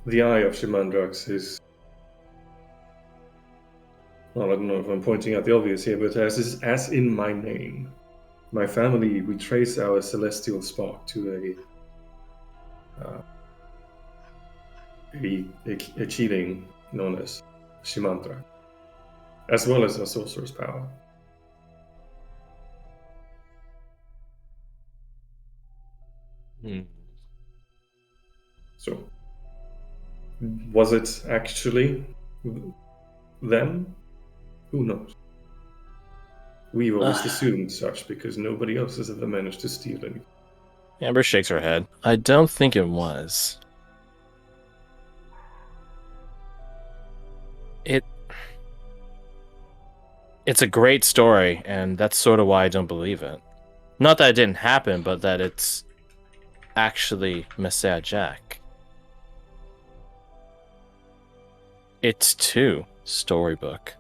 The Eye of Shiman is, well, I don't know if I'm pointing out the obvious here, but as in my name. My family, we trace our celestial spark to a cheating known as Shimantra, as well as a sorcerer's power. So, was it actually them? Who knows? We've always assumed such because nobody else has ever managed to steal anything. Amber shakes her head. I don't think it was. It's a great story, and that's sort of why I don't believe it. Not that it didn't happen, but that it's actually Messiah Jack. It's too storybook.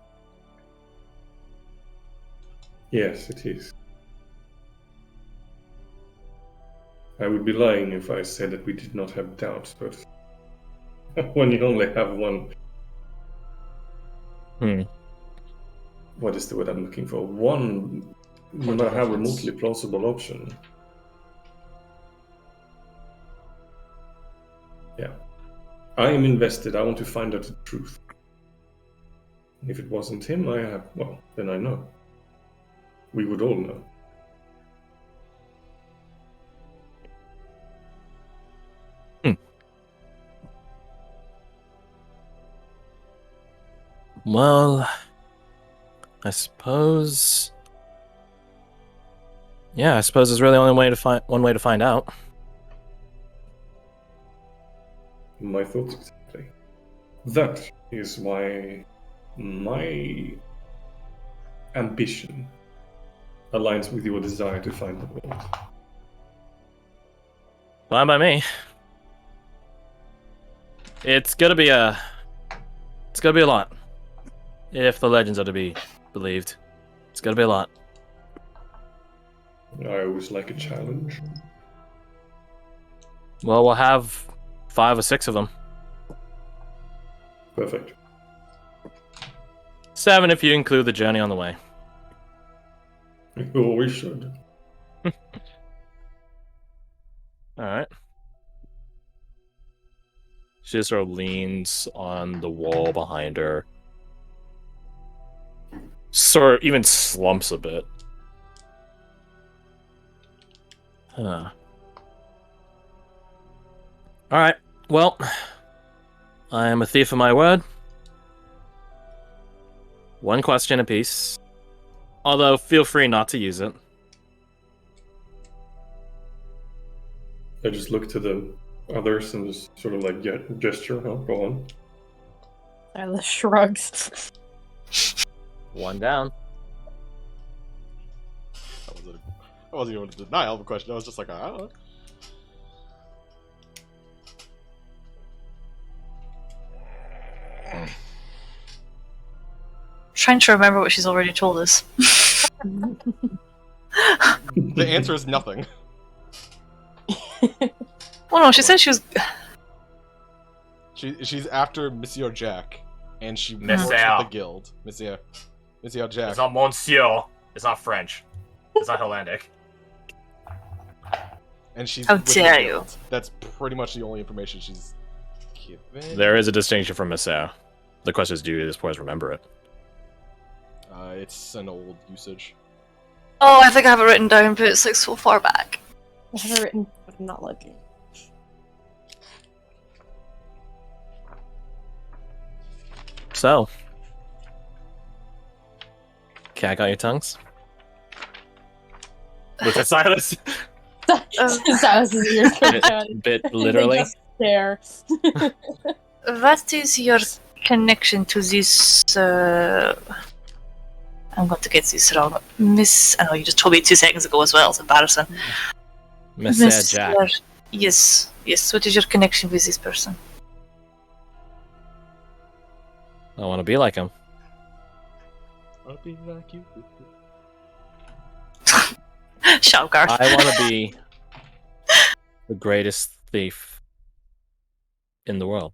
Yes, it is. I would be lying if I said that we did not have doubts, but when you only have one... What is the word I'm looking for? One, no matter how remotely plausible option. Yeah. I am invested. I want to find out the truth. If it wasn't him, then I know. We would all know. Well, I suppose... Yeah, I suppose there's really only one way to find out. My thoughts exactly. That is why my ambition aligns with your desire to find the world. Fine by me. It's gonna be a lot. If the legends are to be believed. It's gonna be a lot. I always like a challenge. Well, we'll have 5 or 6 of them. Perfect. 7 if you include the journey on the way. You always should. Alright. She just sort of leans on the wall behind her. Sort of even slumps a bit. Alright, well, I am a thief of my word. 1 question apiece. Although, feel free not to use it. I just look to the others and just sort of like gesture. Oh, go on. Silas shrugs. 1 down. I wasn't even in denial of a question. I was just like, I don't know. Trying to remember what she's already told us. The answer is nothing. Well, no, she said she was... She's after Monsieur Jack, and she works Monsieur. with the guild. Monsieur Jack. It's not Monsieur. It's not French. It's not Hollandic. And she's How with the dare guild. you. That's pretty much the only information she's given. There is a distinction from Messiah. The question is, do you at this point remember it? It's an old usage. Oh, I think I have it written down, but it's like so far back. I have it written, but I'm not looking. So, cat got your tongues? Look at Silas. Silas's ears come down. Bit literally. They just stare. What is your connection to this, I'm going to get this wrong. I know you just told me 2 seconds ago as well, it's embarrassing. Messiah Jack. Yes. What is your connection with this person? I want to be like him. I'll be like you. Shut up, Garth. I want to be the greatest thief in the world.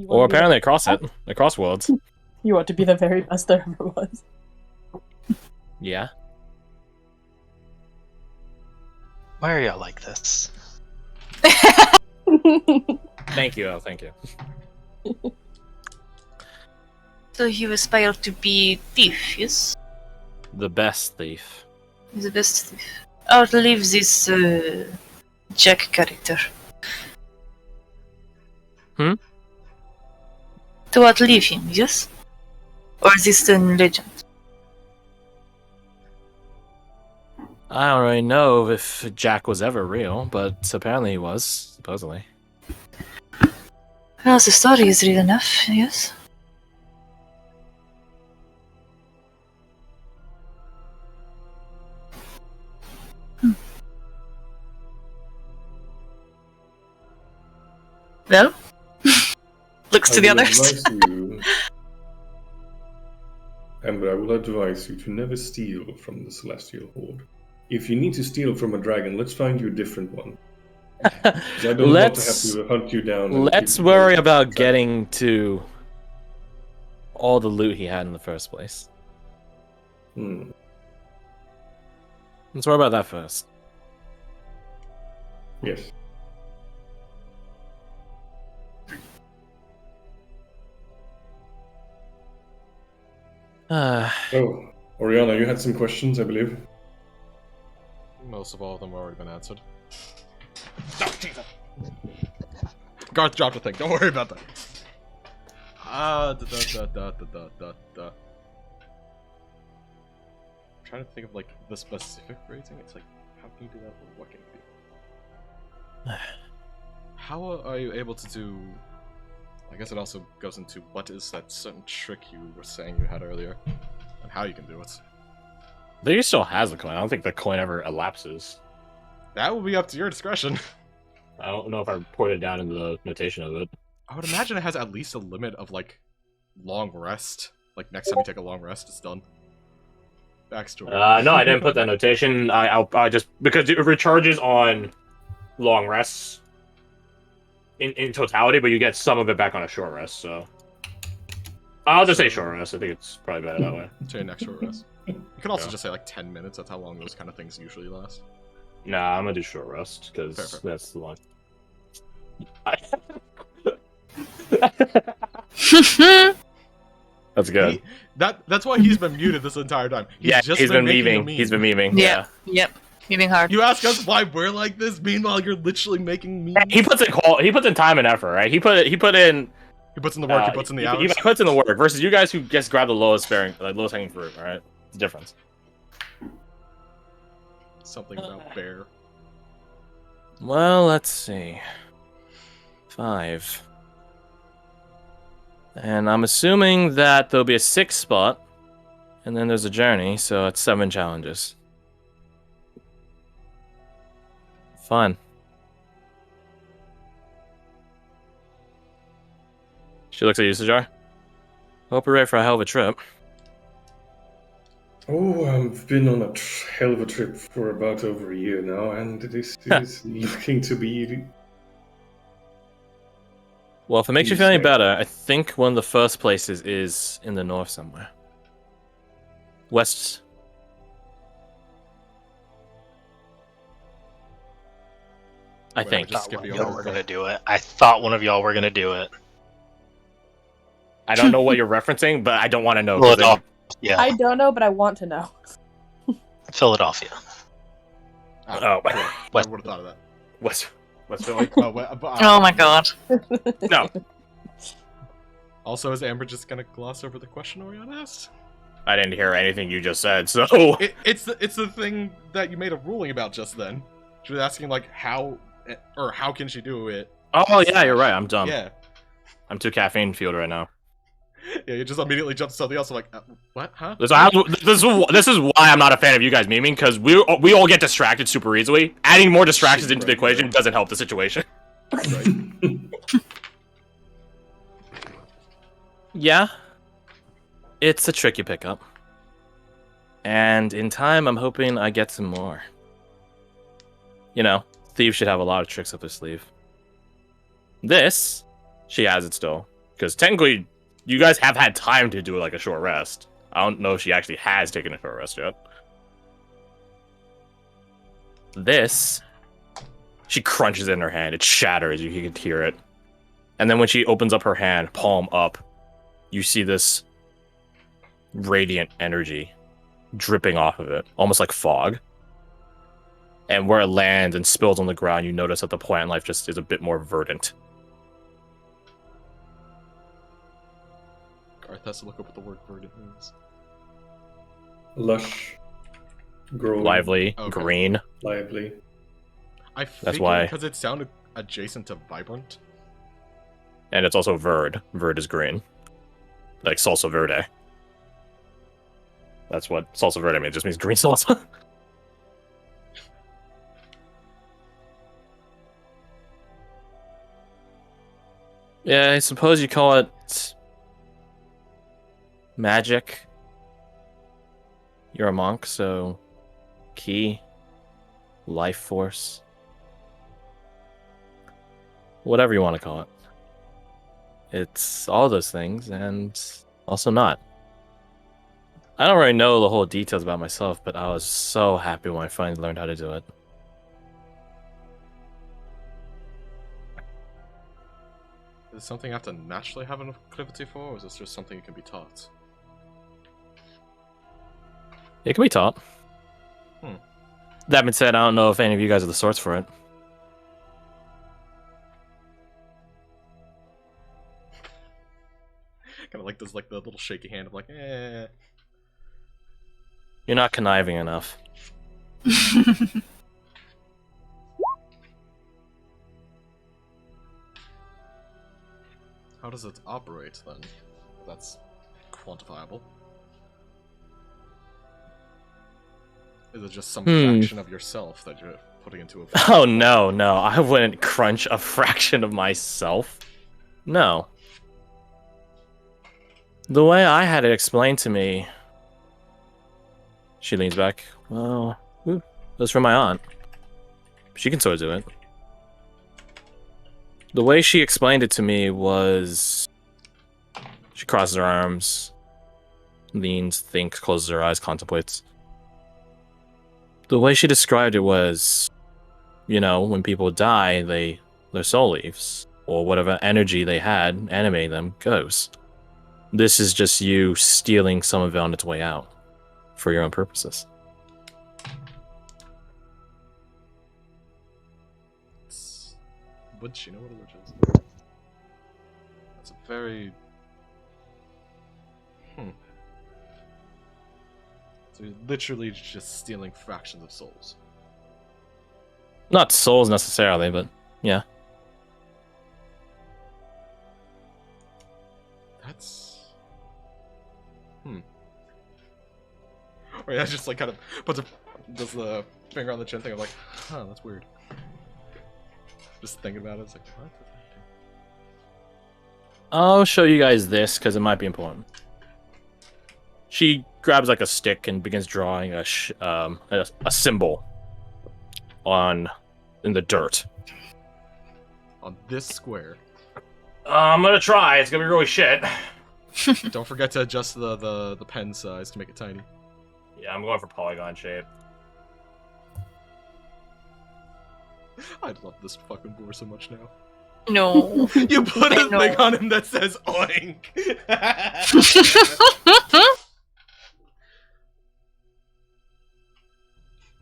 Or apparently across worlds. You want to be the very best there ever was. Yeah. Why are y'all like this? Thank you, El. Thank you. So you aspire to be thief, yes? The best thief. The best thief. Outlive this Jack character. Hmm? To outlive him, yes? Or is this a legend? I don't really know if Jack was ever real, but apparently he was, supposedly. Well, the story is real enough, yes? Well, looks to the others. Amber, I will advise you to never steal from the Celestial Horde. If you need to steal from a dragon, let's find you a different one. 'Cause I don't want to have to hunt you down. And Let's worry about getting to all the loot he had in the first place. Let's worry about that first. Yes. Oh, Oriana, you had some questions, I believe. Most of all of them have already been answered. Oh, Jesus. Garth dropped a thing. Don't worry about that. I'm trying to think of like the specific phrasing. It's like, how can you do that? Or what can you do? How are you able to do? I guess it also goes into what is that certain trick you were saying you had earlier, and how you can do it. I think he still has the coin. I don't think the coin ever elapses. That will be up to your discretion. I don't know if I put it down in the notation of it. I would imagine it has at least a limit of like long rest. Like next time you take a long rest, it's done. Backstory. No, I didn't put that notation. I just because it recharges on long rests in totality, but you get some of it back on a short rest. So I'll just say short rest. I think it's probably better that way. Say next short rest. You could also just say like 10 minutes. That's how long those kind of things usually last. Nah, I'm gonna do short rest because that's the one. That's good. That's why he's been muted this entire time. He's been memeing. He's been memeing. Yeah. Yep. Memeing hard. You ask us why we're like this, meanwhile you're literally making memes. He puts in time and effort, right? He puts in the work. He puts in the hours. He puts in the work versus you guys who just grab the lowest hanging fruit, right? It's a difference. Something about bear. Well, let's see. 5. And I'm assuming that there'll be a 6th spot, and then there's a journey, so it's 7 challenges. Fun. She looks at you, Sajar. Hope you're ready for a hell of a trip. Oh, I've been on a hell of a trip for about over a year now, and this is looking to be... Well, if it makes you feel any better, I think one of the first places is in the north somewhere. West. I think. I thought one of y'all were gonna do it. I thought one of y'all were gonna do it. I don't know what you're referencing, but I don't want to know. Yeah. I don't know, but I want to know. Philadelphia. I would have thought of that. West Philly. Oh my god. No. Also, is Amber just gonna gloss over the question Oriana asked? I didn't hear anything you just said, so... It's the thing that you made a ruling about just then. She was asking, like, how can she do it? Oh, yeah, you're right. I'm dumb. Yeah. I'm too caffeine-fueled right now. Yeah, you just immediately jump to something else. I'm like, what? Huh? This is why I'm not a fan of you guys memeing, because we all get distracted super easily. Adding more distractions into the equation doesn't help the situation. Right. Yeah. It's a trick you pick up. And in time, I'm hoping I get some more. You know, thieves should have a lot of tricks up their sleeve. This, she has it still. Because technically, you guys have had time to do like a short rest. I don't know if she actually has taken a short rest yet. This, she crunches it in her hand. It shatters. You can hear it. And then when she opens up her hand, palm up, you see this radiant energy dripping off of it, almost like fog. And where it lands and spills on the ground, you notice that the plant life just is a bit more verdant. Garth has to look up what the word verdant means. Lush, growing, Lively, Okay. green. lively. I That's figured why- because it sounded adjacent to vibrant. And it's also verd. Verd is green. Like salsa verde. That's what salsa verde means. It just means green salsa. Yeah, I suppose you call it magic. You're a monk, so key, life force, whatever you want to call it. It's all those things, and also not. I don't really know the whole details about myself, but I was so happy when I finally learned how to do it. Is it something I have to naturally have an proclivity for, or is this just something that can be taught? It can be taught. Hmm. That being said, I don't know if any of you guys are the sorts for it. Kind of like this, like the little shaky hand of like, eh. You're not conniving enough. How does it operate then? That's quantifiable. Is it just some fraction of yourself that you're putting into a? Oh no, I wouldn't crunch a fraction of myself. No. The way I had it explained to me, she leans back. Well, that's from my aunt. She can sort of do it. The way she explained it to me was, she crosses her arms, leans, thinks, closes her eyes, contemplates. The way she described it was, you know, when people die, their soul leaves, or whatever energy they had animating them goes. This is just you stealing some of it on its way out for your own purposes. Would she know what a witch is? That's a very... So you're literally just stealing fractions of souls. Not souls necessarily, but yeah. That's... Or yeah, just like kind of does the finger on the chin thing of like, huh, that's weird. Just thinking about it, it's like, what? I'll show you guys this because it might be important. She grabs like a stick and begins drawing a symbol in the dirt. On this square. I'm gonna try. It's gonna be really shit. Don't forget to adjust the pen size to make it tiny. Yeah, I'm going for polygon shape. I love this fucking boar so much now. No. You put I a know. thing on him that says oink.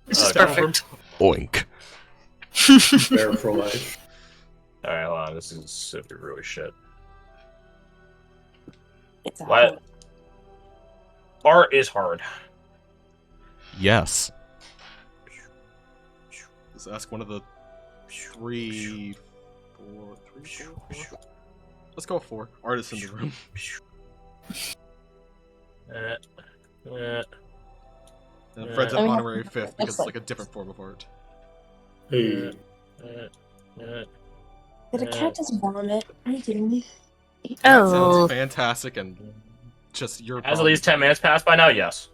This is Okay. perfect. Oink. Bear for life. Alright, hold on. This is gonna be really shit. It's What? out. Art is hard. Yes. Let's ask one of the three, four. Let's go with 4. Artists in the room. And Fred's an I mean, honorary 5th because looks it's like a different form of art. Hey, Did a cat just vomit? Are you kidding me? That Oh. sounds fantastic and just your. Has at least 10 minutes passed by now? Yes.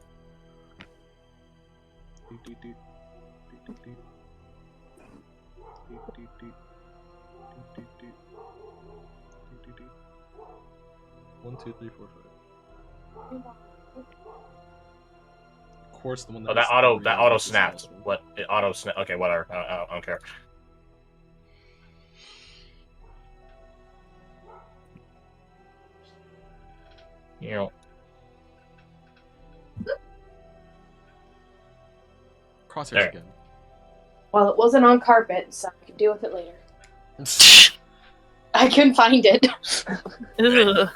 1, 2, 3, 4, 5. Of course, the one that Oh, that has auto three that items auto is the snapped. last one. What? It auto snap. Okay, whatever. I don't care. You know. Crosshairs There. again. Well, it wasn't on carpet, so I could deal with it later. I couldn't find it. Ugh.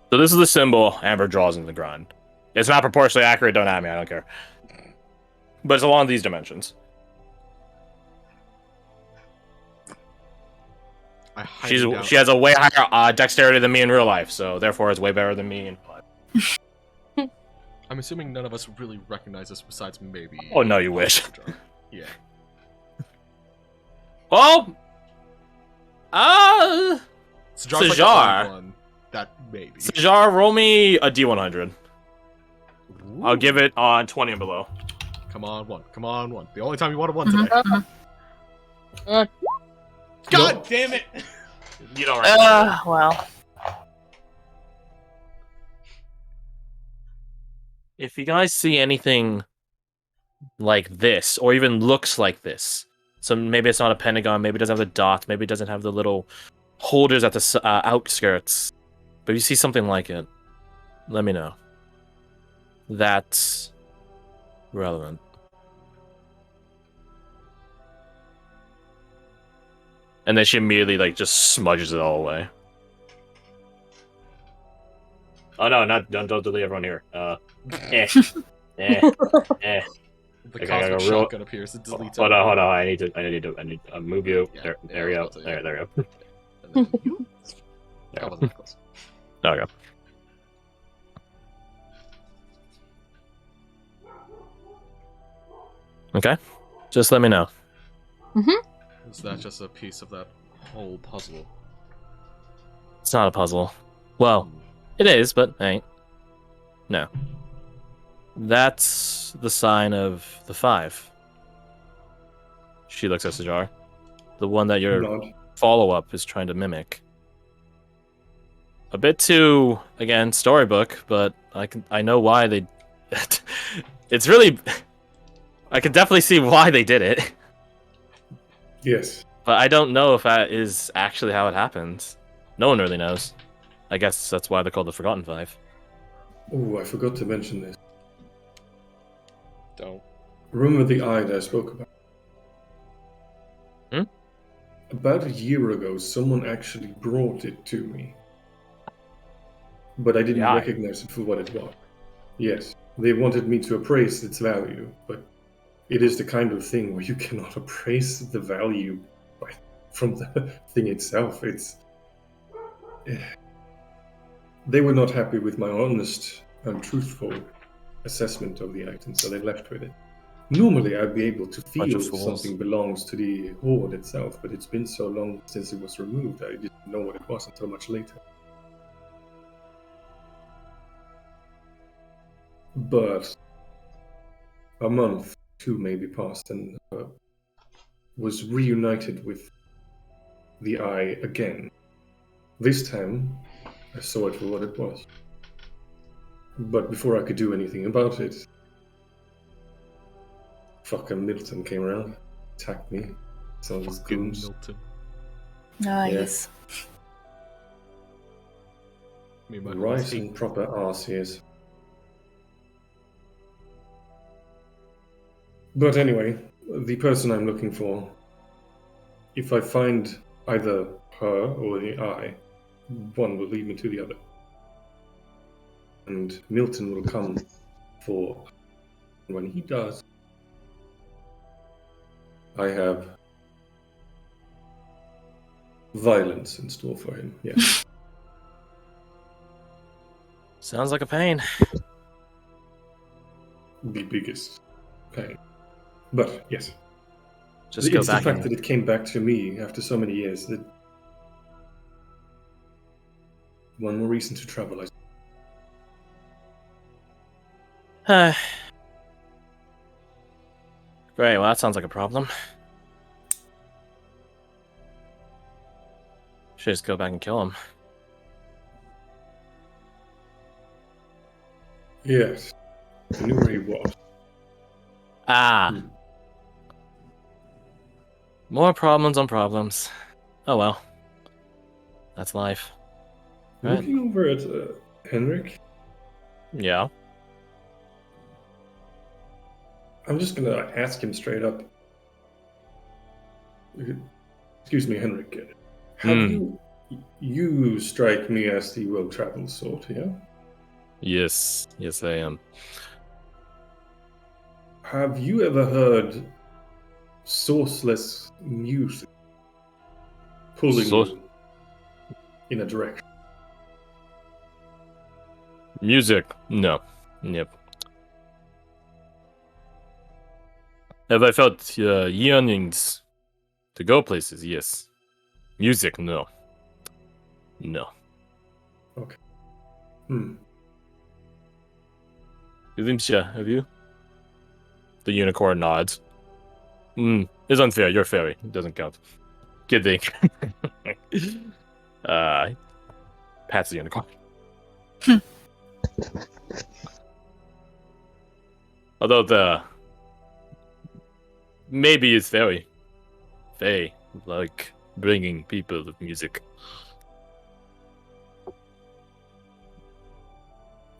So this is the symbol Amber draws in the ground. It's not proportionally accurate. Don't at me. I don't care. But it's along these dimensions. I highly doubt She has a way higher dexterity than me in real life, so therefore is way better than me in real life. I'm assuming none of us really recognize this besides maybe. Oh no, you wish. Yeah. Well, Sajar's like the Sajar. only one that maybe. Sajar, roll me a D100. I'll give it on 20 and below. Come on, one. Come on, one. The only time you wanted one today. Mhm. God damn it! You don't recognize it. Well. If you guys see anything like this, or even looks like this, so maybe it's not a pentagon, maybe it doesn't have the dots, maybe it doesn't have the little holders at the outskirts, but if you see something like it, let me know. That's relevant. And then she immediately just smudges it all away. Oh no, don't delete everyone here. Eh. The Okay, I cosmic gotta shotgun appears. It deletes Hold on. everything. I need to move you. Yeah, There you I go. was about to, There you go. And then you? That wasn't that close. Okay. Okay. Just let me know. Is that just a piece of that whole puzzle? It's not a puzzle. Well, it is, but ain't. No. That's the sign of the 5. She looks at Sajar. The one that your Nod. follow-up is trying to mimic. A bit too, again, storybook, but I know why they... It's really... I can definitely see why they did it. Yes. But I don't know if that is actually how it happens. No one really knows. I guess that's why they're called the Forgotten 5. Oh, I forgot to mention this. Don't. Remember the eye that I spoke about? Hmm? About a year ago, someone actually brought it to me. But I didn't The eye? recognize it for what it was. Yes, they wanted me to appraise its value, but it is the kind of thing where you cannot appraise the value from the thing itself. They were not happy with my honest and truthful assessment of the item, so they left with it. Normally, I'd be able to Bunch feel of if fools. something belongs to the hoard itself, but it's been so long since it was removed, I didn't know what it was until much later. But a month, 2 maybe passed, and was reunited with the eye again. This time, I saw it for what it was. But before I could do anything about it, fucking Milton came around, attacked me. Some of his goons. Milton. Nice. Me and my Right homies hate and proper arse he is. But anyway, the person I'm looking for, if I find either her or the eye, one will lead me to the other. And Milton will come for... When he does, I have violence in store for him, yes. Sounds like a pain. The biggest pain. But, yes. Just go It's the back fact and... that it came back to me after so many years that... One more reason to travel, Great, well that sounds like a problem. Should just go back and kill him. Yes. I knew where he was. Ah. Hmm. More problems on problems. Oh well. That's life. Right? Looking over at Henrik, Yeah. I'm just gonna ask him straight up. Excuse me, Henrik. Have you strike me as the well-traveled sort, yeah? Yes. Yes, I am. Have you ever heard sourceless music pulling you in a direction? Music? No. Yep. Have I felt yearnings to go places? Yes. Music? No. No. Hmm. Yuzimsha, have you? The unicorn nods. It's unfair. You're fairy. It doesn't count. Kidding. Pats the unicorn. Although maybe it's fairy. Fae, like bringing people with music.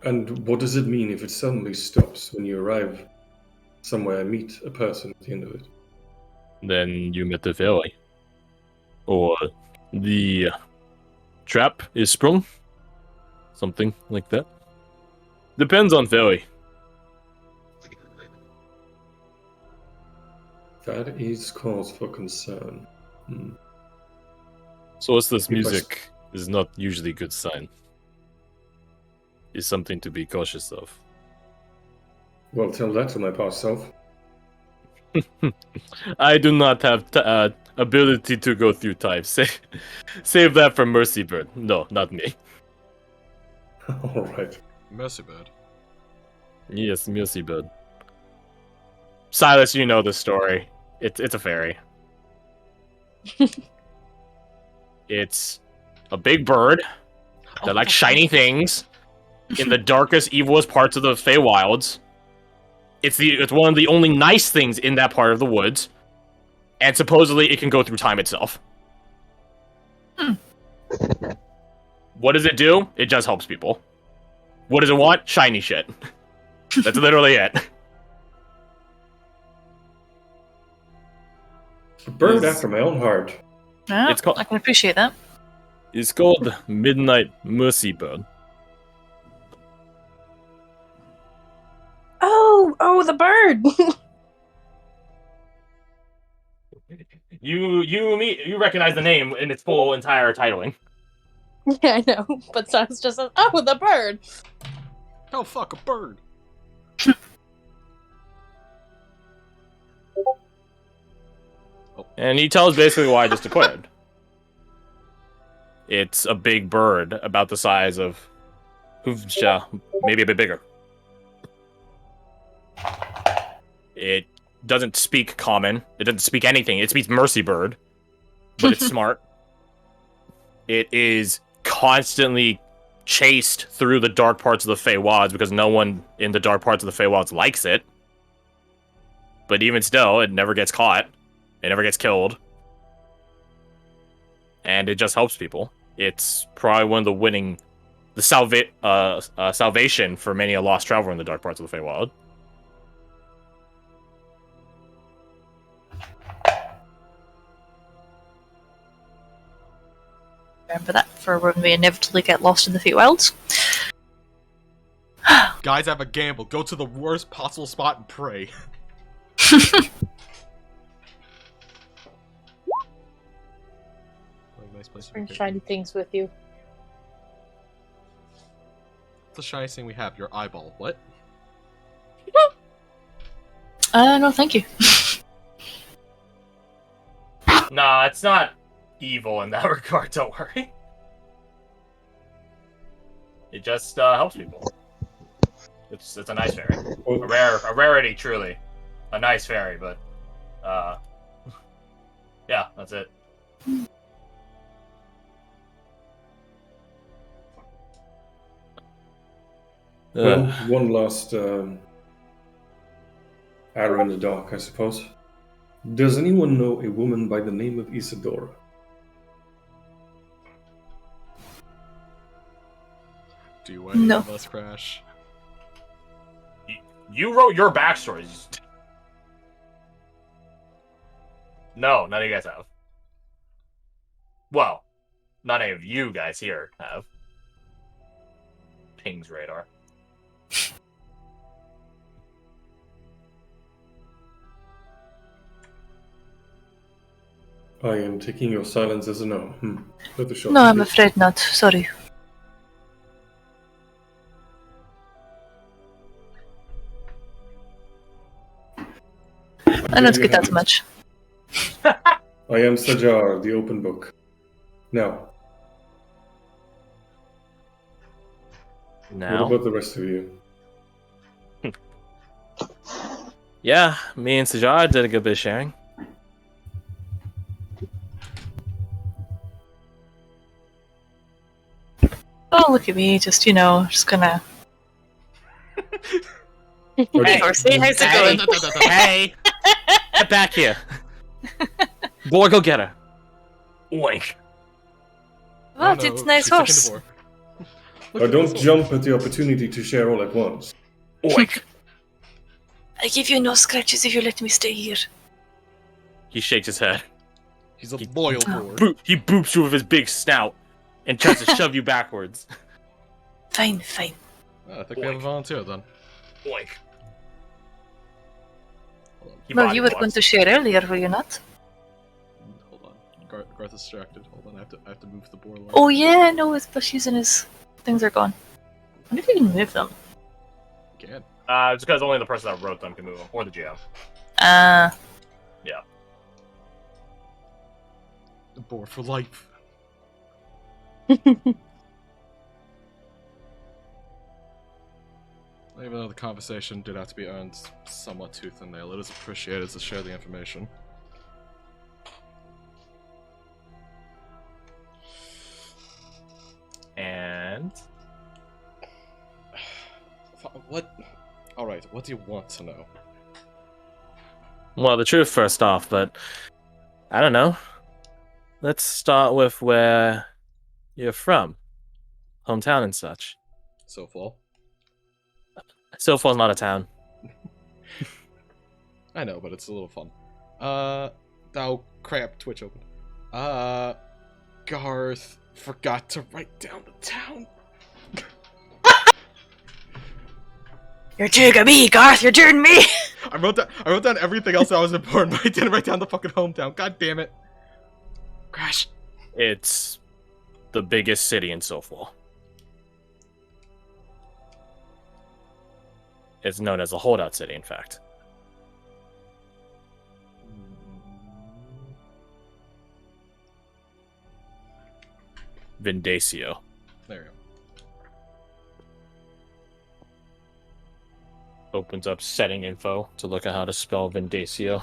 And what does it mean if it suddenly stops when you arrive somewhere and meet a person at the end of it? Then you met the fairy. Or the trap is sprung. Something like that. Depends on fairy. That is cause for concern. Hmm. Sourceless If I music is not usually a good sign. It's something to be cautious of. Well, tell that to my past self. I do not have ability to go through time. Save that for Mercy Bird. No, not me. All right. Mercy Bird. Yes, Mercy Bird. Silas, you know the story. It's a fairy. It's a big bird that likes shiny things in the darkest, evilest parts of the Feywilds. It's one of the only nice things in that part of the woods, and supposedly it can go through time itself. What does it do? It just helps people. What does it want? Shiny shit. That's literally it. A bird Is- after my own heart. Yeah, It's called- I can appreciate that. It's called Midnight Mercy Bird. Oh, the bird. You recognize the name in its full entire titling. Yeah, I know. But Silas just says, "Oh, the bird." Oh, fuck, a bird. And he tells basically why I just declared. It's a big bird about the size of Hoofja, maybe a bit bigger. It doesn't speak common. It doesn't speak anything. It speaks Mercy Bird, but it's smart. It is constantly chased through the dark parts of the Feywilds because no one in the dark parts of the Feywilds likes it. But even still, it never gets caught. It never gets killed. And it just helps people. It's probably one of the salvation for many a lost traveler in the dark parts of the Feywild. Remember that for when we inevitably get lost in the Feywilds. Guys, have a gamble. Go to the worst possible spot and pray. Nice place to Bring be. shiny things with you. What's the shiniest thing we have? Your eyeball. What? No, thank you. Nah, it's not evil in that regard, don't worry. It just helps people. It's a nice fairy. A rarity, truly. A nice fairy, but yeah, that's it. Well, one last arrow in the dark, I suppose. Does anyone know a woman by the name of Isadora? Do any No. of us crash? You wrote your backstories. No, none of you guys have. Well, not any of you guys here have. Ping's radar. I am taking your silence as a no. Let the shot No, I'm begin. afraid not. Sorry. I don't There you get have that it. much. I am Sajar, the open book. Now, what Now? about the rest of you? Yeah, me and Sajar did a good bit of sharing. Oh, look at me, just gonna... Hey, horsey, how's it going? Hey! Get back here! Boy, go get her! Oink. What? It's a nice she's taking horse. the boar. Look Now, at don't this one. jump at the opportunity to share all at once. Oink. I give you no scratches if you let me stay here. He shakes his head. He's a loyal Oh. boar. He boops you with his big snout and tries to shove you backwards. Fine, fine. Oh, I think we have a volunteer then. Oink. Hold on. He Well, body you were blocks. going to share earlier, were you not? Hold on. Garth is distracted. Hold on, I have to move the boar line. Oh yeah, no, his plushies and his things are gone. I wonder if you can move them. Again. It's because only the person that wrote them can move them, or the GM. The boar for life. Even though the conversation did have to be earned somewhat tooth and nail, it is appreciated to share the information. And What? Alright, what do you want to know? Well, the truth first off, but I don't know. Let's start with where you're from. Hometown and such. Sofal. Sofal's not a town. I know, but it's a little fun. Oh crap, Twitch open. Garth forgot to write down the town. You're doing me, Garth. You're doing me. I wrote down everything else that was important, but I didn't write down the fucking hometown. God damn it. Crash. It's the biggest city in Sofal. It's known as the holdout city, in fact. Vindacio. There you go. Opens up setting info to look at how to spell Vindacio.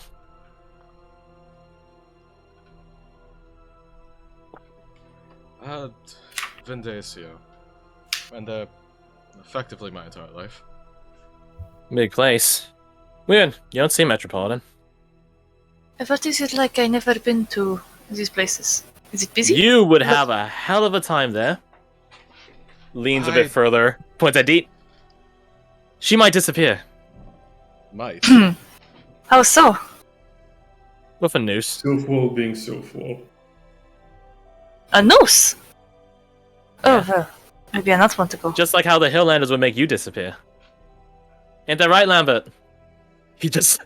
Vindacio. And effectively my entire life. Big place. Weird. You don't see Metropolitan. What is it like? I never been to these places. Is it busy? You would have a hell of a time there. Leans a bit further. Points at Deet. She might disappear. Might. How so? With a noose. So full being so full. A noose? Oh, well. Maybe I not want to go. Just like how the Hilllanders would make you disappear. Ain't that right, Lambert? He just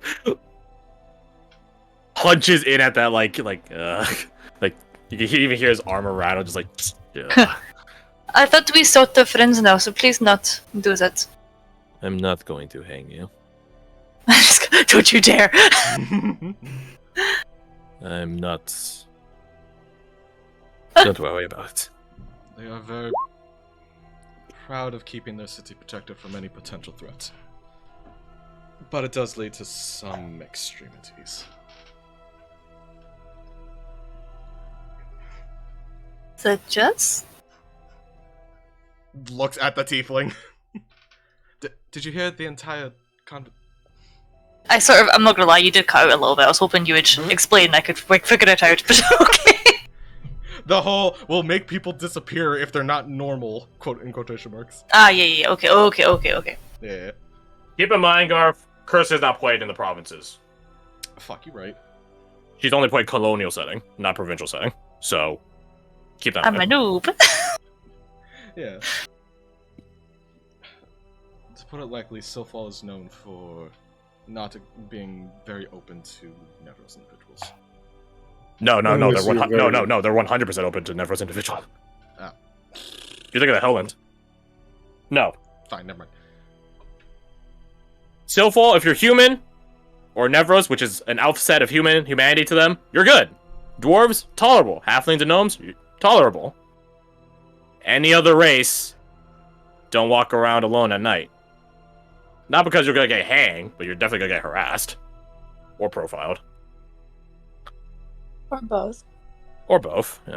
punches in at that like you can even hear his armor rattle, just like. I thought we sort of friends now, so please not do that. I'm not going to hang you. Don't you dare! I'm not. Don't worry about it. They are very proud of keeping their city protected from any potential threats. But it does lead to some extremities. Such as? Looks at the tiefling. Did you hear the entire I'm not gonna lie, you did cut out a little bit. I was hoping you would explain. I could figure it out, but okay. The whole will make people disappear if they're not normal, quote in quotation marks. Yeah. Okay. Yeah. Keep in mind, Garth, Curse has not played in the provinces. Fuck, you right. She's only played colonial setting, not provincial setting. So keep that in I'm a mind. noob. Yeah. To put it lightly, Silfall is known for not being very open to Nevros individuals. No, Unless they're you're very- they're 100% open to Nevros individual. Ah. You think of the Hellland? No. Fine, never mind. Silfall, if you're human, or Nevros, which is an outset of humanity to them, you're good. Dwarves, tolerable. Halflings and gnomes, tolerable. Any other race, don't walk around alone at night. Not because you're gonna get hanged, but you're definitely gonna get harassed. Or profiled. Or both. Or both, yeah.